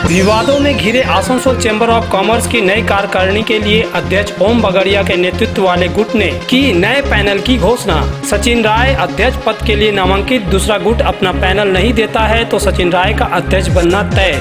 विवादों में घिरे आसनसोल चैम्बर ऑफ कॉमर्स की नई कार्यकारिणी के लिए अध्यक्ष ओम बगड़िया के नेतृत्व वाले गुट ने की नए पैनल की घोषणा। सचिन राय अध्यक्ष पद के लिए नामांकित। दूसरा गुट अपना पैनल नहीं देता है तो सचिन राय का अध्यक्ष बनना तय।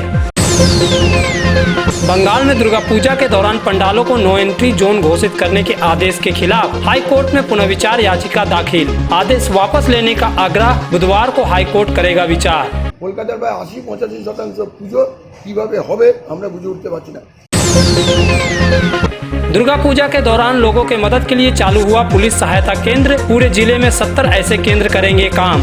बंगाल में दुर्गा पूजा के दौरान पंडालों को नो एंट्री जोन घोषित करने के आदेश के खिलाफ हाई कोर्ट में पुनर्विचार याचिका दाखिल। आदेश वापस लेने का आग्रह। बुधवार को हाई कोर्ट करेगा विचार। কলকাতার প্রায় ৮০-৮৫% পুজো কিভাবে হবে আমরা বুঝে উঠতে পারছি না। दुर्गा पूजा के दौरान लोगों के मदद के लिए चालू हुआ पुलिस सहायता केंद्र। पूरे जिले में 70 ऐसे केंद्र करेंगे काम।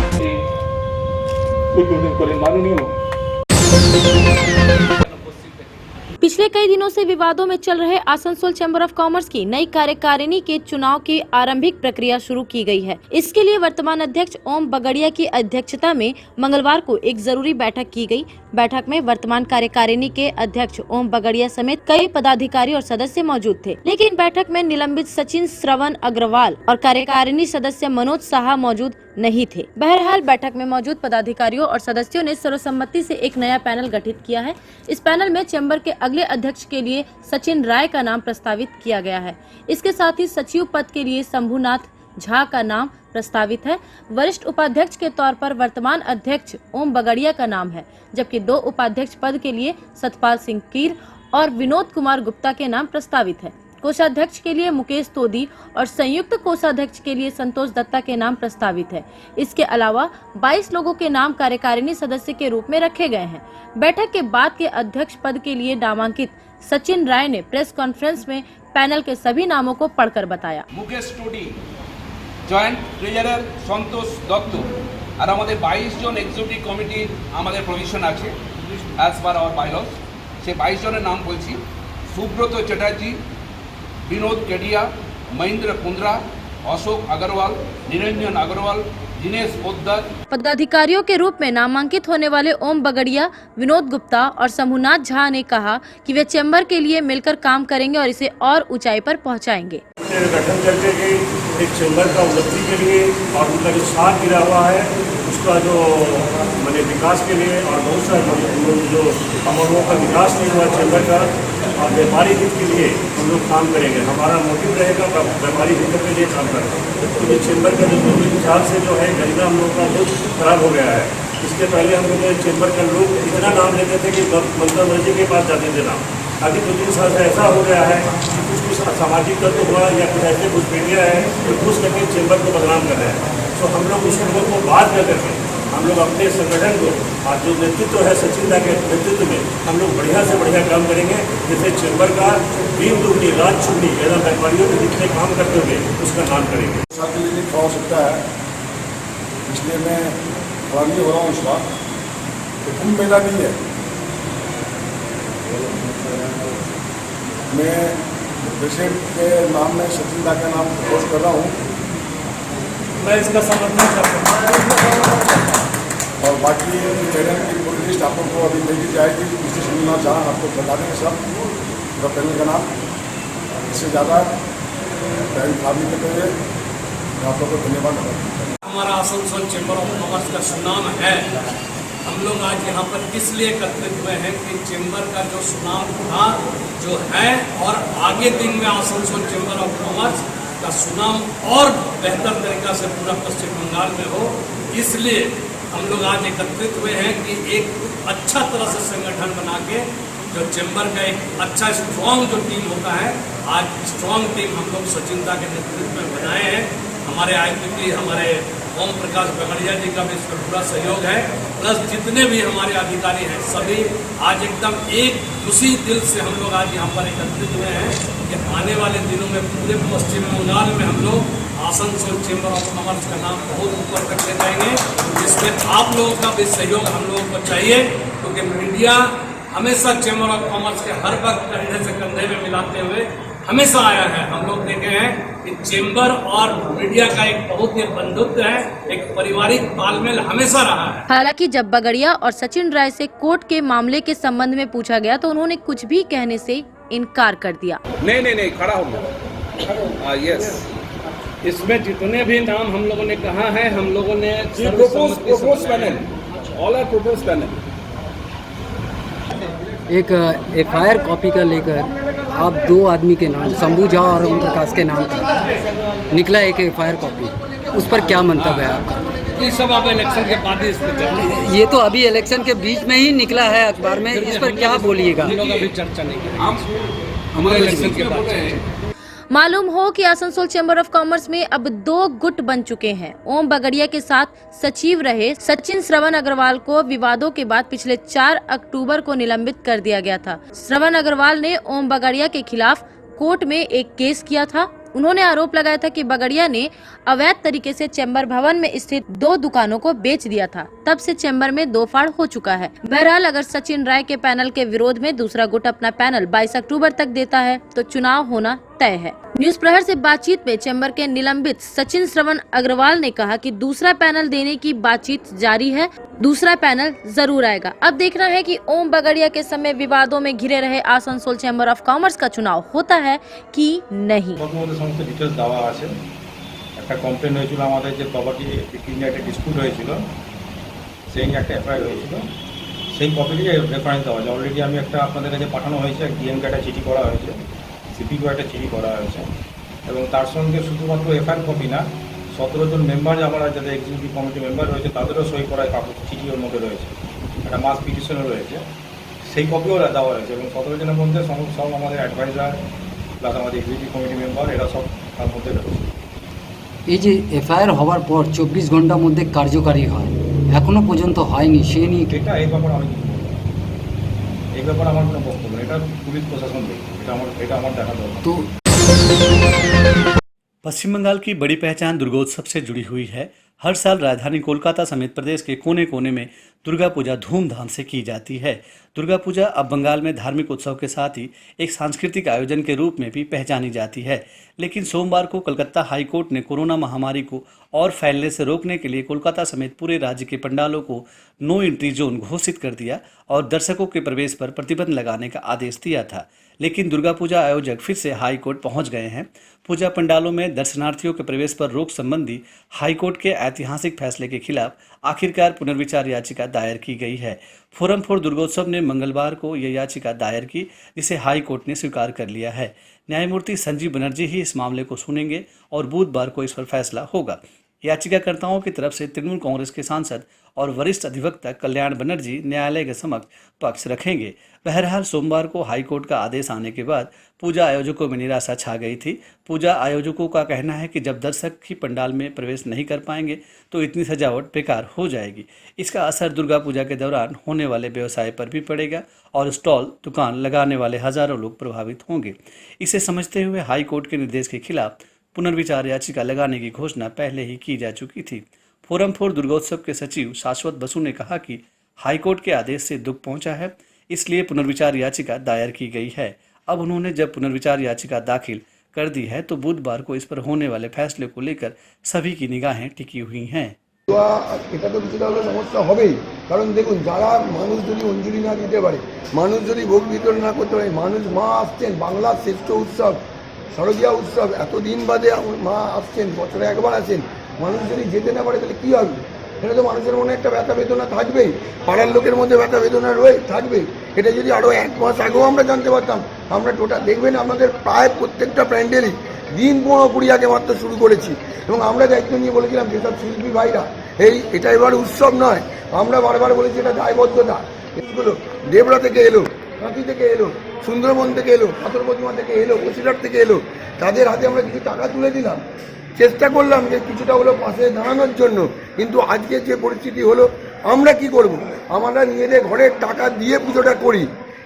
पिछले कई दिनों से विवादों में चल रहे आसनसोल चैम्बर ऑफ कॉमर्स की नई कार्यकारिणी के चुनाव की आरंभिक प्रक्रिया शुरू की गई है। इसके लिए वर्तमान अध्यक्ष ओम बगड़िया की अध्यक्षता में मंगलवार को एक जरूरी बैठक की गई। बैठक में वर्तमान कार्यकारिणी के अध्यक्ष ओम बगड़िया समेत कई पदाधिकारी और सदस्य मौजूद थे, लेकिन बैठक में निलंबित सचिन श्रवण अग्रवाल और कार्यकारिणी सदस्य मनोज साहा मौजूद नहीं थे। बहरहाल बैठक में मौजूद पदाधिकारियों और सदस्यों ने सर्वसम्मति से एक नया पैनल गठित किया है। इस पैनल में चैम्बर के अगले अध्यक्ष के लिए सचिन राय का नाम प्रस्तावित किया गया है। इसके साथ ही सचिव पद के लिए शंभुनाथ झा का नाम प्रस्तावित है। वरिष्ठ उपाध्यक्ष के तौर पर वर्तमान अध्यक्ष ओम बगड़िया का नाम है, जबकि 2 उपाध्यक्ष पद के लिए सतपाल सिंह कीर और विनोद कुमार गुप्ता के नाम प्रस्तावित है। कोषाध्यक्ष के लिए मुकेश तोदी और संयुक्त कोषाध्यक्ष के लिए संतोष दत्ता के नाम प्रस्तावित है। इसके अलावा 22 लोगों के नाम कार्यकारिणी सदस्य के रूप में रखे गए हैं। बैठक के बाद के अध्यक्ष पद के लिए नामांकित सचिन राय ने प्रेस कॉन्फ्रेंस में पैनल के सभी नामों को पढ़कर बताया। मुकेश तोदी, जॉइंट ट्रेजरर संतोष दत्त और हमारे 22 जन एग्जीक्यूटिव कमिटी हमारे प्रोविजन आछे एज पर आवर बायलॉज। से 22 जনের नाम बोलছি। सुब्रत चैटार्जी, विनोद केडिया, महेंद्र कुंद्रा, अशोक अग्रवाल, निरंजन अग्रवाल, दिनेश पोद्दार। पदाधिकारियों के रूप में नामांकित होने वाले ओम बगड़िया, विनोद गुप्ता और शंभुनाथ झा ने कहा कि वे चैम्बर के लिए मिलकर काम करेंगे और इसे और ऊंचाई पर पहुंचाएंगे। गठन करके एक चैम्बर का उन्नति के लिए और उनका जो साथ गिरा हुआ है उसका जो मैंने विकास के लिए और बहुत सारे जो अमलों का विकास नहीं हुआ चैम्बर का और व्यापारी हित के लिए हम लोग काम करेंगे। हमारा मोटिव रहेगा व्यापारी हित के लिए काम करना, क्योंकि चैम्बर का जो 2 साल से जो है गरिमा हम लोग का बहुत खराब हो गया है। इसके पहले हम लोग चैम्बर के लोग इतना नाम लेते थे कि मंत्र मर्जी के पास जाते थे नाम। अभी 2-3 साल से ऐसा हो गया है कि कुछ सामाजिक तत्व हुआ या कुछ ऐसे कुछ मीडिया है जो घुस करके चैम्बर को बदनाम कर रहे हैं। तो हम लोग उस लोगों को बात कर करके हम लोग अपने संगठन को और जो नेतृत्व है सचिन दा के नेतृत्व में हम लोग बढ़िया से बढ़िया काम करेंगे, जिससे चैम्बर का दिन दुगनी रात चुगनी एवं व्यापारियों के जितने काम करते हुए उसका नाम करेंगे। साथ में खड़ा हो सकता है, इसलिए मैं फरारी हो रहा हूँ। इसका कुंभ मेला नहीं है। मैं प्रेसिडेंट के नाम में सचिन दा का नाम प्रपोज कर रहा हूँ। मैं इसका समर्थन करता हूँ और बाकी पैनल की पूरी लिस्ट आप लोग को अभी भेजी जाएगी। किसी सुनना चाह आपको बता देंगे सब पूरा पैनल का नाम। इससे ज़्यादा टाइम खराब नहीं करते हुए मैं आप लोग को धन्यवाद। हमारा आसनसोल चैम्बर ऑफ कॉमर्स का सुनाम है। हम लोग आज यहाँ पर इसलिए एकत्रित हुए हैं कि चैम्बर का जो सुनाम था जो है और आगे दिन में आसनसोल चैम्बर ऑफ कॉमर्स का सुनाम और बेहतर तरीका से पूरा पश्चिम बंगाल में हो, इसलिए हम लोग आज एकत्रित हुए हैं कि एक अच्छा तरह से संगठन बना के जो चैम्बर का एक अच्छा स्ट्रॉन्ग जो टीम होता है, आज स्ट्रॉन्ग टीम हम लोग सचिन दा के नेतृत्व में बनाए हैं। हमारे आईपीपी हमारे ओम प्रकाश बगड़िया जी का भी इसमें पूरा सहयोग है, प्लस जितने भी हमारे अधिकारी हैं सभी आज एकदम एक उसी दिल से हम लोग आज यहाँ पर एकत्रित हुए हैं कि आने वाले दिनों में पूरे पश्चिम बंगाल में हम लोग आसनसोल चैम्बर ऑफ कॉमर्स का नाम बहुत ऊपर तक ले जाएंगे, जिसमें आप लोगों का भी सहयोग हम लोगों को चाहिए, क्योंकि मीडिया हमेशा चैम्बर ऑफ कॉमर्स के हर वक्त कंधे से कंधे में मिलाते हुए हमेशा आया है। हम लोग देखे हैं कि चैम्बर और मीडिया का एक बहुत ही बंधुत्व है, एक पारिवारिक तालमेल हमेशा रहा है। हालांकि जब बगड़िया और सचिन राय से कोर्ट के मामले के संबंध में पूछा गया तो उन्होंने कुछ भी कहने से इनकार कर दिया। नहीं खड़ा हो गया। यस, इसमें जितने भी नाम हम लोगों ने कहा है, हम लोगों ने proposed panel. All are propose panel. एक एफआईआर कॉपी का लेकर आप दो आदमी के नाम शंभू झा और ओम प्रकाश के नाम का निकला एक एफआईआर कॉपी, उस पर क्या मंतव्य है आपका? ये सब आप इलेक्शन के बाद ही इस पर चर्चा, ये तो अभी इलेक्शन के बीच में ही निकला है अखबार में, इस पर क्या बोलिएगा? हम लोग अभी चर्चा नहीं करेंगे, हमारे इलेक्शन के बाद। मालूम हो कि आसनसोल चैम्बर ऑफ कॉमर्स में अब 2 गुट बन चुके हैं। ओम बगड़िया के साथ सचिव रहे सचिन श्रवण अग्रवाल को विवादों के बाद पिछले 4 अक्टूबर को निलंबित कर दिया गया था। श्रवण अग्रवाल ने ओम बगड़िया के खिलाफ कोर्ट में एक केस किया था। उन्होंने आरोप लगाया था कि बगड़िया ने अवैध तरीके से चैम्बर भवन में स्थित 2 दुकानों को बेच दिया था। तब से चैम्बर में 2 फाड़ हो चुका है। बहरहाल अगर सचिन राय के पैनल के विरोध में दूसरा गुट अपना पैनल 22 अक्टूबर तक देता है तो चुनाव होना तय है। न्यूज प्रहर से बातचीत में चैम्बर के निलंबित सचिन श्रवण अग्रवाल ने कहा कि दूसरा पैनल देने की बातचीत जारी है, दूसरा पैनल जरूर आएगा। अब देखना है कि ओम बगड़िया के समय विवादों में घिरे रहे आसनसोल चैम्बर ऑफ कॉमर्स का चुनाव होता है कि नहीं। সমস্ত ডিটেলস দেওয়া আছে। একটা কমপ্লেন হয়েছিল আমাদের যে প্রপার্টি বিক্রি নিয়ে একটা ডিসপিউট হয়েছিল, সেই নিয়ে একটা এফআইআর হয়েছিল, সেই কপিটি রেফারেন্স দেওয়া আছে। অলরেডি আমি একটা আপনাদের কাছে পাঠানো হয়েছে, ডিএমকে একটা চিঠি করা হয়েছে, সিপিকে একটা চিঠি করা হয়েছে, এবং তার সঙ্গে শুধুমাত্র এফআইআর কপি না, 17 জন মেম্বার আমরা যাদের এক্সিকিউটিভ কমিটি মেম্বার রয়েছে তাদেরও সই করা কাগজ চিঠি ওর মধ্যে রয়েছে, একটা মাস পিটিশনও রয়েছে, সেই কপিও দেওয়া হয়েছে। এবং 17 জনের মধ্যে সব আমাদের অ্যাডভাইজার প্লাস আমাদের এক্সিকিউটিভ কমিটি মেম্বার এরা সব তার মধ্যে রয়েছে। এই যে এফআইআর হওয়ার পর 24 ঘন্টার মধ্যে কার্যকারী হয়, এখনো পর্যন্ত হয়নি, সে নিয়ে এই ব্যাপারে আমি কিছু বলবো না। এই ব্যাপারে আমার কোনো বক্তব্য নেই, এটা পুলিশ প্রশাসন দেখবে, এটা আমার দেখা দরকার। तो पश्चिम बंगाल की बड़ी पहचान दुर्गोत्सव से जुड़ी हुई है। हर साल राजधानी कोलकाता समेत प्रदेश के कोने कोने में दुर्गा पूजा धूमधाम से की जाती है। दुर्गा पूजा अब बंगाल में धार्मिक उत्सव के साथ ही एक सांस्कृतिक आयोजन के रूप में भी पहचानी जाती है। लेकिन सोमवार को कलकत्ता हाईकोर्ट ने कोरोना महामारी को और फैलने से रोकने के लिए कोलकाता समेत पूरे राज्य के पंडालों को नो एंट्री जोन घोषित कर दिया और दर्शकों के प्रवेश पर प्रतिबंध लगाने का आदेश दिया था। लेकिन दुर्गा पूजा आयोजक फिर से हाई कोर्ट पहुंच गए हैं। पूजा पंडालों में दर्शनार्थियों के प्रवेश पर रोक संबंधी हाई कोर्ट के ऐतिहासिक फैसले के खिलाफ आखिरकार पुनर्विचार याचिका दायर की गई है। फोरम फॉर दुर्गोत्सव ने मंगलवार को यह याचिका दायर की, जिसे हाई कोर्ट ने स्वीकार कर लिया है। न्यायमूर्ति संजीव बनर्जी ही इस मामले को सुनेंगे और बुधवार को इस पर फैसला होगा। याचिकाकर्ताओं की तरफ से तृणमूल कांग्रेस के सांसद और वरिष्ठ अधिवक्ता कल्याण बनर्जी न्यायालय के समक्ष पक्ष रखेंगे। बहरहाल सोमवार को हाईकोर्ट का आदेश आने के बाद पूजा आयोजकों में निराशा छा गई थी। पूजा आयोजकों का कहना है कि जब दर्शक ही पंडाल में प्रवेश नहीं कर पाएंगे तो इतनी सजावट बेकार हो जाएगी। इसका असर दुर्गा पूजा के दौरान होने वाले व्यवसाय पर भी पड़ेगा और स्टॉल दुकान लगाने वाले हजारों लोग प्रभावित होंगे। इसे समझते हुए हाईकोर्ट के निर्देश के खिलाफ पुनर्विचार याचिका लगाने की घोषणा पहले ही की जा चुकी थी। फोरम फॉर दुर्गोत्सव के सचिव शाश्वत बसु ने कहा कि हाईकोर्ट के आदेश से दुख पहुंचा है, इसलिए पुनर्विचार याचिका दायर की गई है। अब उन्होंने जब पुनर्विचार याचिका दाखिल कर दी है तो बुधवार को इस पर होने वाले फैसले को लेकर सभी की निगाहें टिकी हुई हैं। এটা তো কিছুটা হলে সমস্যা হবেই, কারণ দেখুন যারা মানুষ যদি অঞ্জলি না দিতে পারে, মানুষ যদি ভোগ বিতরণ না করতে পারে, মানুষ মা আসছেন, বাংলার শ্রেষ্ঠ উৎসব শারদীয়া উৎসব, এতদিন বাদে মা আসছেন, বছরে একবার আসেন, মানুষ যদি যেতে না পারে তাহলে কী হবে? এটা তো মানুষের মনে একটা ব্যথা বেদনা থাকবেই, পাড়ার লোকের মধ্যে ব্যথা বেদনা থাকবে। এটা যদি আরও 1 মাস আগেও আমরা জানতে পারতাম, আমরা টোটাল দেখবেন আমাদের প্রায় প্রত্যেকটা প্যান্ডেলই দিন 15-20 আগে মাত্র শুরু করেছি এবং আমরা দায়িত্ব নিয়ে বলেছিলাম যেসব শিল্পী ভাইরা এটা এবার উৎসব নয়, আমরা বারবার বলেছি এটা দায়বদ্ধতা। এগুলো দেবরা থেকে এলো, কাঁথি থেকে এলো, সুন্দরবন থেকে এলো, পাথর প্রতিমা থেকে এলো, বসিরহাট থেকে এলো, তাদের হাতে আমরা কিছু টাকা তুলে দিলাম, চেষ্টা করলাম যে কিছুটা হলো পাশে দাঁড়ানোর জন্য। কিন্তু আজকে যে পরিস্থিতি হলো, আমরা কি করব? আমরা নিজেদের ঘরের টাকা দিয়ে পুজোটা করি,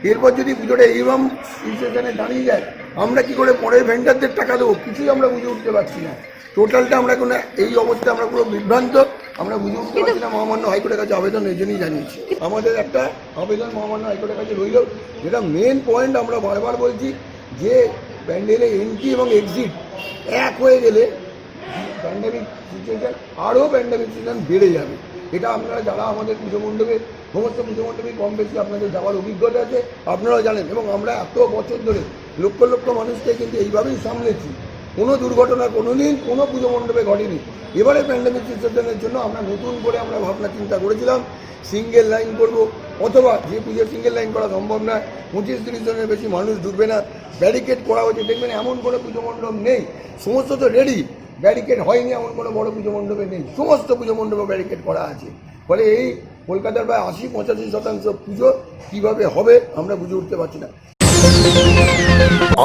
এরপর যদি পুজোটা এইরকম সিচুয়েশনে দাঁড়িয়ে যায় আমরা কি করে পরের ভেন্ডারদের টাকা দেবো? কিছুই আমরা বুঝে উঠতে পারছি না। টোটালটা আমরা কোনো এই অবস্থায় আমরা পুরো বিভ্রান্ত, আমরা বুঝে উঠতে পারছি না। মহামান্য হাইকোর্টের কাছে আবেদন এই জন্যই জানিয়েছি। আমাদের একটা আবেদন মহামান্য হাইকোর্টের কাছে রইল, যেটা মেন পয়েন্ট আমরা বারবার বলছি যে প্যান্ডেলে এন্ট্রি এবং এক্সিট এক হয়ে গেলে প্যান্ডেমিক সিচুয়েশন আরও প্যান্ডেমিক সিচুয়েশন বেড়ে যাবে। এটা আপনারা যারা আমাদের পুজো মণ্ডপে সমস্ত পুজো মণ্ডপে কম বেশি আপনাদের যাওয়ার অভিজ্ঞতা আছে, আপনারাও জানেন। এবং আমরা এত বছর ধরে লক্ষ লক্ষ মানুষকে কিন্তু এইভাবেই সামলেছি। কোনো দুর্ঘটনা কোনোদিন কোনো পুজো মণ্ডপে ঘটেনি। এবারে প্যান্ডেমিক সিচুয়েশনের জন্য আমরা নতুন করে আমরা ভাবনা চিন্তা করেছিলাম সিঙ্গেল লাইন করব, অথবা যে পুজো সিঙ্গেল লাইন করা সম্ভব নয়, 25-30 জনের বেশি মানুষ ঢুকবে না, ব্যারিকেড করা হয়েছে। দেখবেন এমন কোনো পুজো মণ্ডপ নেই, সমস্ত তো রেডি, ব্যারিকেড হয়নি এমন কোনো বড় পুজো মণ্ডপে নেই, সমস্ত পুজো মণ্ডপে ব্যারিকেড করা আছে। ফলে এই কলকাতার প্রায় 80-85% পুজো কীভাবে হবে আমরা বুঝে উঠতে পারছি না।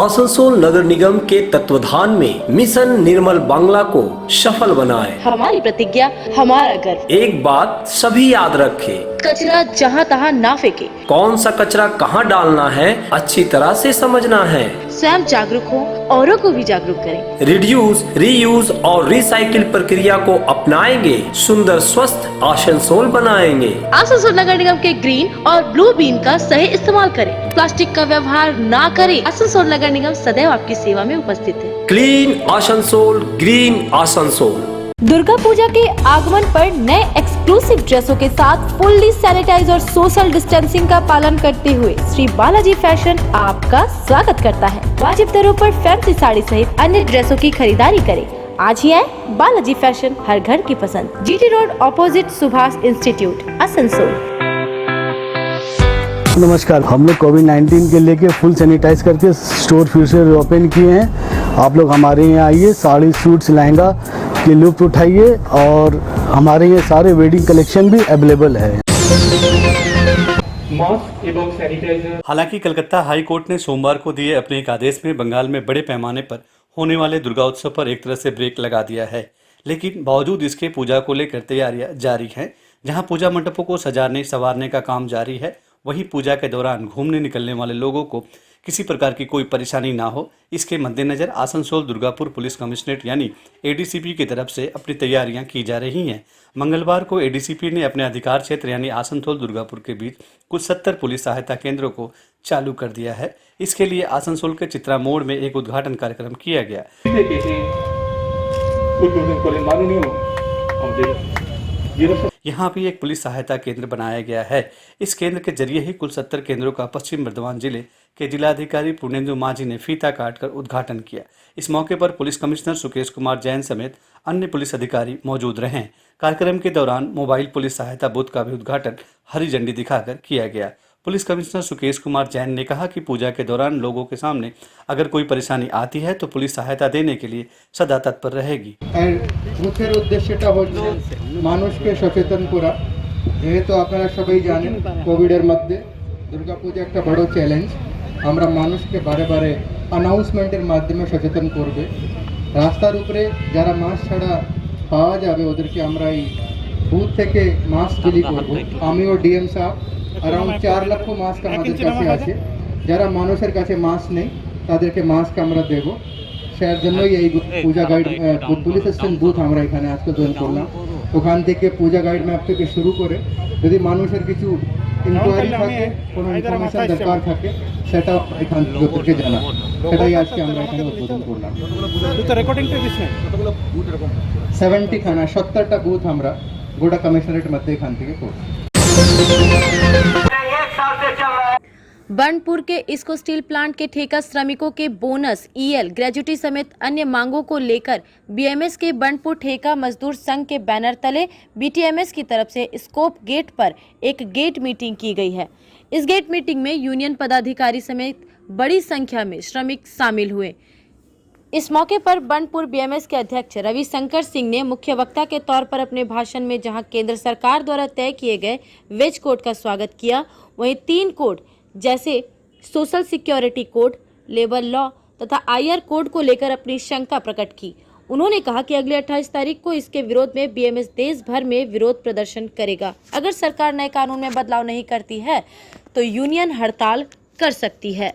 आसनसोल नगर निगम के तत्वाधान में मिशन निर्मल बांग्ला को सफल बनाएं। हमारी प्रतिज्ञा हमारा गर्व। एक बात सभी याद रखें, कचरा जहाँ तहाँ ना फेंके, कौन सा कचरा कहाँ डालना है अच्छी तरह से समझना है। स्वयं जागरूक हो, औरों को भी जागरूक करें। रिड्यूस, रीयूज और रिसाइकिल प्रक्रिया को अपनाएंगे, सुंदर स्वस्थ आसनसोल बनाएंगे। आसनसोल नगर निगम के ग्रीन और ब्लू बीन का सही इस्तेमाल करें, प्लास्टिक का व्यवहार ना करें। आसनसोल नगर निगम सदैव आपकी सेवा में उपस्थित है। Clean Asansol, green Asansol. दुर्गा पूजा के आगमन पर नए एक्सक्लूसिव ड्रेसों के साथ फुल्ली सैनिटाइज और सोशल डिस्टेंसिंग का पालन करते हुए श्री बालाजी फैशन आपका स्वागत करता है। वाजिब दरों पर फैंसी साड़ी सहित अन्य ड्रेसों की खरीदारी करें। आज ही आए बालाजी फैशन, हर घर की पसंद। GT road opposite Subhash institute, Asansol. नमस्कार, हम लोग कोविड-19 के लेके फुल सैनिटाइज करके स्टोर फिर से ओपन किए हैं। आप लोग हमारे यहाँ आइए, साड़ी, सूट्स, लहंगा के लुत्फ उठाइए और हमारे यहाँ सारे वेडिंग कलेक्शन भी अवेलेबल है। हालांकि कलकत्ता हाई कोर्ट ने सोमवार को दिए अपने एक आदेश में बंगाल में बड़े पैमाने पर होने वाले दुर्गा उत्सव पर एक तरह से ब्रेक लगा दिया है, लेकिन बावजूद इसके पूजा को लेकर तैयारियां जारी हैं। जहां पूजा मंडपों को सजाने संवारने का काम जारी है, वहीं पूजा के दौरान घूमने निकलने वाले लोगों को किसी प्रकार की कोई परेशानी ना हो, इसके मद्देनजर आसनसोल दुर्गापुर पुलिस कमिश्नरेट यानी एडीसीपी की तरफ से अपनी तैयारियां की जा रही हैं। मंगलवार को एडीसीपी ने अपने अधिकार क्षेत्र यानी आसनसोल दुर्गापुर के बीच कुछ 70 पुलिस सहायता केंद्रों को चालू कर दिया है। इसके लिए आसनसोल के चित्रा मोड़ में एक उद्घाटन कार्यक्रम किया गया। यहाँ भी एक पुलिस सहायता केंद्र बनाया गया है। इस केंद्र के जरिए ही कुल 70 केंद्रों का पश्चिम बर्धमान जिले के जिलाधिकारी पूर्णेंदु माझी ने फीता काटकर उद्घाटन किया। इस मौके पर पुलिस कमिश्नर सुकेश कुमार जैन समेत अन्य पुलिस अधिकारी मौजूद रहे। कार्यक्रम के दौरान मोबाइल पुलिस सहायता बूथ का भी उद्घाटन हरी झंडी दिखाकर किया गया। पुलिस कमिश्नर सुकेश कुमार जैन ने कहा कि पूजा के दौरान लोगों के सामने अगर कोई परेशानी आती है तो पुलिस सहायता देने के लिए सदा तत्पर रहेगी। মুখের উদ্দেশ্যটা হচ্ছে মানুষকে সচেতন করা। যেহেতু আপনারা সবাই জানেন কোভিডের মধ্যে দুর্গাপূজা একটা বড় চ্যালেঞ্জ, আমরা মানুষকে বারে বারে অ্যানাউন্সমেন্টের মাধ্যমে সচেতন করবে। রাস্তার উপরে যারা মাস্ক ছাড়া পাওয়া যাবে ওদেরকে আমরা এই বুথ থেকে মাস্ক বিলি করব। আমিও ডিএম সাহেব अराउंड 4 লাখ মাস্ক আমাদের কাছে আছে। যারা মানুষের কাছে মাস্ক নেই তাদেরকে মাস্ক আমরা দেব। সেই জন্যই এই পূজা গাইড পুলিশ স্টেশন বুথ আমরা এখানে আজকে জয়েন করলাম। ওখান থেকে পূজা গাইড ম্যাপ থেকে শুরু করে যদি মানুষের কিছু ইনকোয়ারি থাকে, কোনো ইনফরমেশন দরকার থাকে, সেটা এখান থেকে জানা, সেটাই আজকে আমরা এখানে উদ্বোধন করলাম। 70 খানা 70টা বুথ আমরা গোটা কমিশনারেট মধ্যে এখান থেকে করব। बर्नपुर के इस्को स्टील प्लांट के ठेका श्रमिकों के बोनस, ईएल, ग्रेजुटी समेत अन्य मांगों को लेकर बीएमएस के बर्नपुर ठेका मजदूर संघ के बैनर तले बीटीएमएस की तरफ से स्कोप गेट पर एक गेट मीटिंग की गई है। इस गेट मीटिंग में यूनियन पदाधिकारी समेत बड़ी संख्या में श्रमिक शामिल हुए। इस मौके पर बर्नपुर बीएमएस के अध्यक्ष रविशंकर सिंह ने मुख्य वक्ता के तौर पर अपने भाषण में जहां केंद्र सरकार द्वारा तय किए गए वेज कोड का स्वागत किया, वहीं 3 कोड जैसे social security code, labour law तथा आईआर कोड को लेकर अपनी शंका प्रकट की। उन्होंने कहा कि अगले 28 तारीख को इसके विरोध में बीएमएस देश भर में विरोध प्रदर्शन करेगा। अगर सरकार नए कानून में बदलाव नहीं करती है तो यूनियन हड़ताल कर सकती है।